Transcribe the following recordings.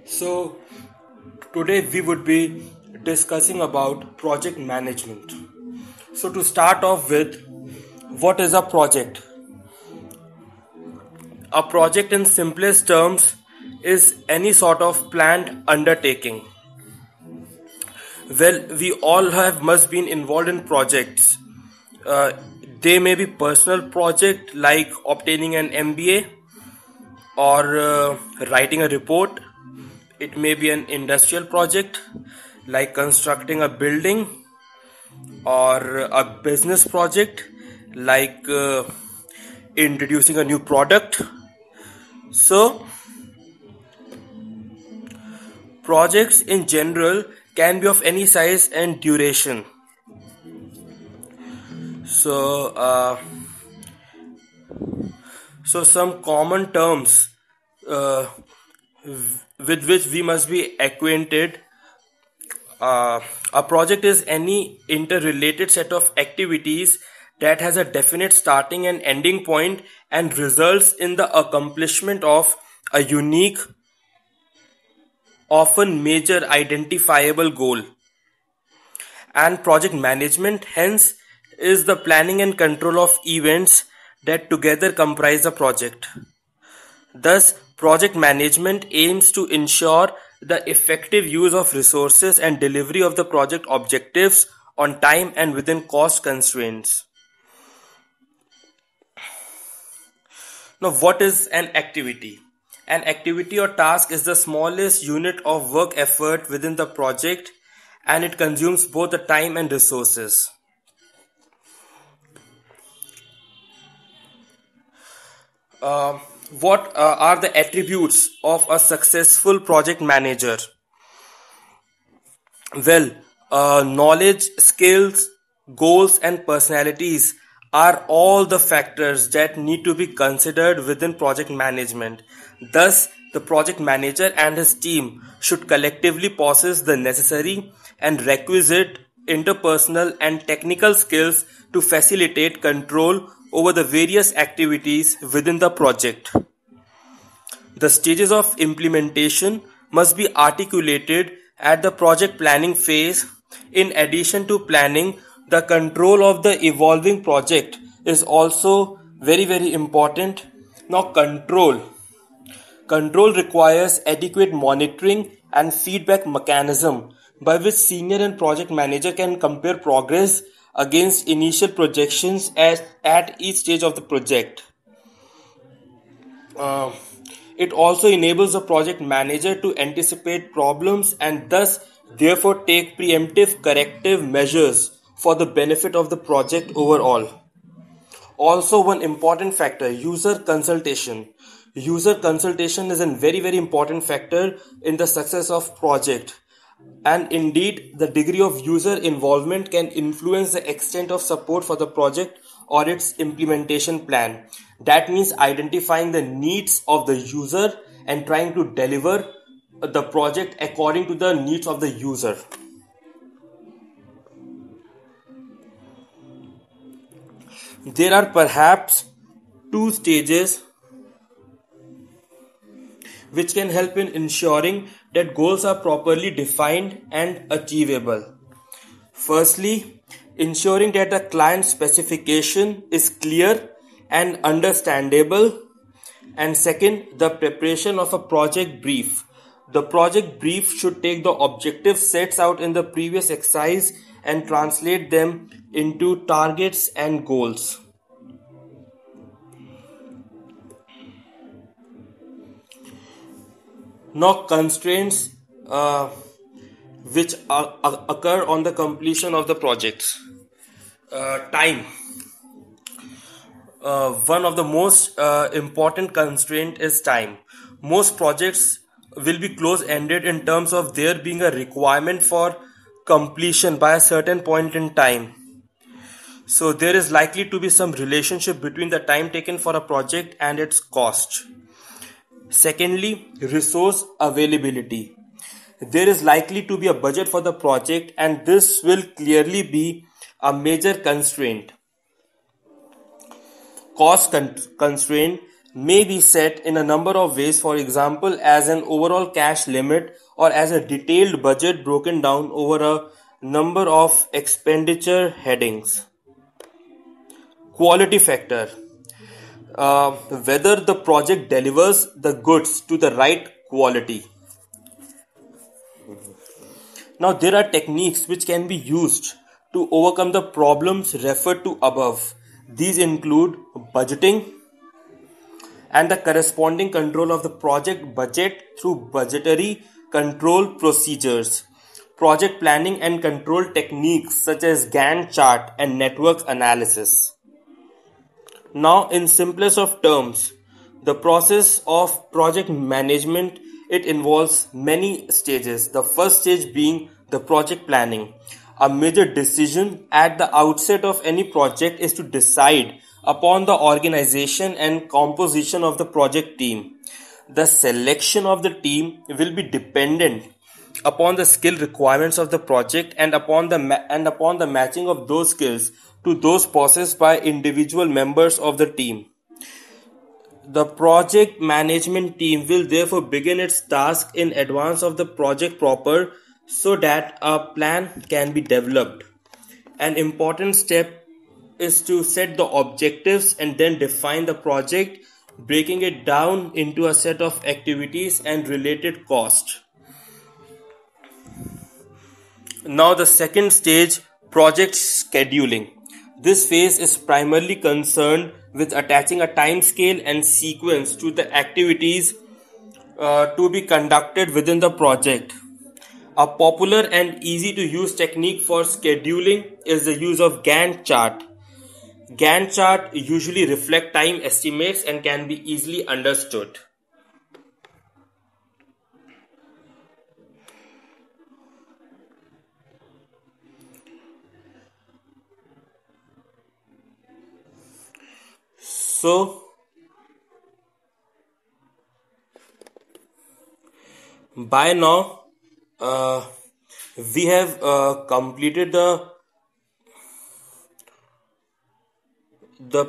So today we would be discussing about project management. So to start off with, what is a project? A project in simplest terms is any sort of planned undertaking. Well, we all have must been involved in projects. Uh, they may be personal project like obtaining an MBA or writing a report. It may be an industrial project like constructing a building or a business project like introducing a new product. So, projects in general can be of any size and duration. So, some common terms uh, with which we must be acquainted. A project is any interrelated set of activities that has a definite starting and ending point and results in the accomplishment of a unique, often major identifiable goal. And project management, hence, is the planning and control of events that together comprise a project. Thus, project management aims to ensure the effective use of resources and delivery of the project objectives on time and within cost constraints. Now, what is an activity? An activity or task is the smallest unit of work effort within the project, and it consumes both the time and resources. Uh, what are the attributes of a successful project manager? Well, knowledge, skills, goals, and personalities are all the factors that need to be considered within project management. Thus, the project manager and his team should collectively possess the necessary and requisite interpersonal and technical skills to facilitate control over the various activities within the project. The stages of implementation must be articulated at the project planning phase. In addition to planning, the control of the evolving project is also very important. Now, control requires adequate monitoring and feedback mechanism by which senior and project manager can compare progress against initial projections at each stage of the project. Uh, it also enables the project manager to anticipate problems and thus therefore take preemptive corrective measures for the benefit of the project overall. Also, one important factor, user consultation. User consultation is a very important factor in the success of project. And indeed, the degree of user involvement can influence the extent of support for the project or its implementation plan. That means identifying the needs of the user and trying to deliver the project according to the needs of the user. There are perhaps two stages which can help in ensuring that goals are properly defined and achievable. Firstly, ensuring that the client specification is clear and understandable. And second, the preparation of a project brief. The project brief should take the objectives sets out in the previous exercise and translate them into targets and goals. Now, constraints which occur on the completion of the projects. Time. One of the most important constraint is time. Most projects will be close-ended in terms of there being a requirement for completion by a certain point in time. So there is likely to be some relationship between the time taken for a project and its cost. Secondly, resource availability. There is likely to be a budget for the project, and this will clearly be a major constraint. Constraint may be set in a number of ways, for example, as an overall cash limit or as a detailed budget broken down over a number of expenditure headings. Quality factor, whether the project delivers the goods to the right quality. Now, there are techniques which can be used to overcome the problems referred to above. These include budgeting and the corresponding control of the project budget through budgetary control procedures, project planning and control techniques such as Gantt chart and network analysis. Now, in simplest of terms, the process of project management, it involves many stages. The first stage being the project planning. A major decision at the outset of any project is to decide upon the organization and composition of the project team. The selection of the team will be dependent upon the skill requirements of the project and upon the matching of those skills to those possessed by individual members of the team. The project management team will therefore begin its task in advance of the project proper so that a plan can be developed. An important step is to set the objectives and then define the project, breaking it down into a set of activities and related cost. Now, the second stage, project scheduling. This phase is primarily concerned with attaching a time scale and sequence to the activities to be conducted within the project. A popular and easy to use technique for scheduling is the use of Gantt chart. Gantt chart usually reflect time estimates and can be easily understood. So, by now, we have completed the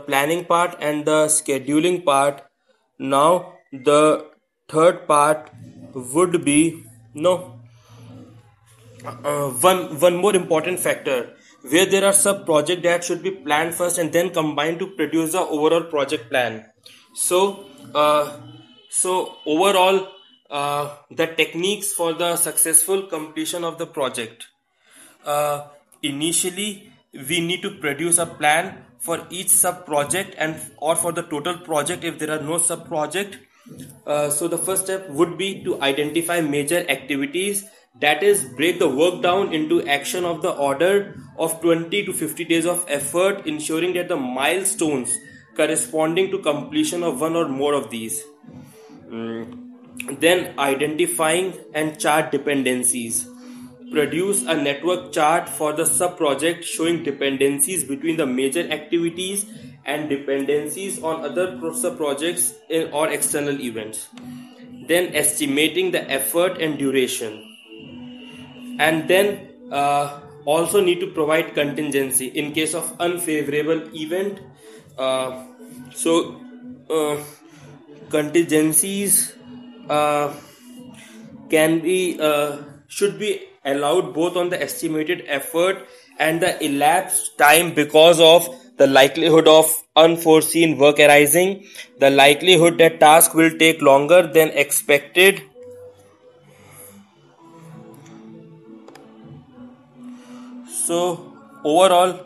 planning part and the scheduling part. Now, the third part would be no one more important factor where there are sub project that should be planned first and then combined to produce the overall project plan. So overall, the techniques for the successful completion of the project. Initially, we need to produce a plan for each sub project and or for the total project if there are no sub project. So the first step would be to identify major activities, that is break the work down into action of the order of 20 to 50 days of effort, ensuring that the milestones corresponding to completion of one or more of these. Then identifying and chart dependencies. Produce a network chart for the sub-project showing dependencies between the major activities and dependencies on other sub-projects or external events. Then estimating the effort and duration. And then also need to provide contingency in case of unfavorable event. Contingencies can be should be allowed both on the estimated effort and the elapsed time because of the likelihood of unforeseen work arising, the likelihood that task will take longer than expected. So overall,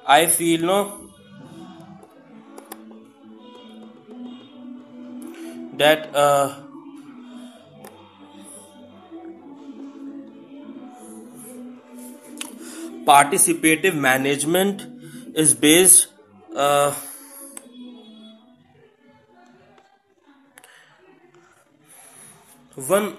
I feel that participative management is based one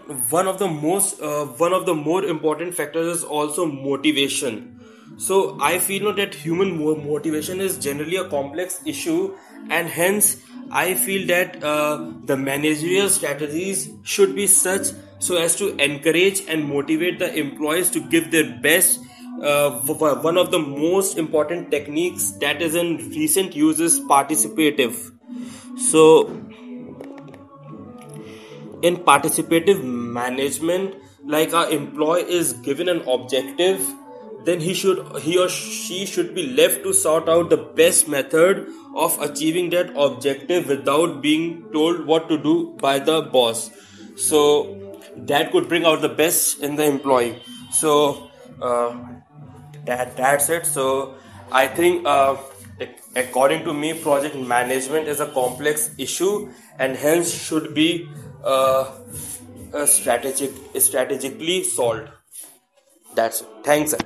of the more important factors is also motivation. So I feel that human motivation is generally a complex issue, and hence I feel that the managerial strategies should be such so as to encourage and motivate the employees to give their best. One of the most important techniques that is in recent use is participative. So in participative management, like our employee is given an objective, then he or she should be left to sort out the best method of achieving that objective without being told what to do by the boss. So that could bring out the best in the employee. So uh, that's it. So I think, according to me, project management is a complex issue and hence should be strategically solved. That's it. Thanks, sir.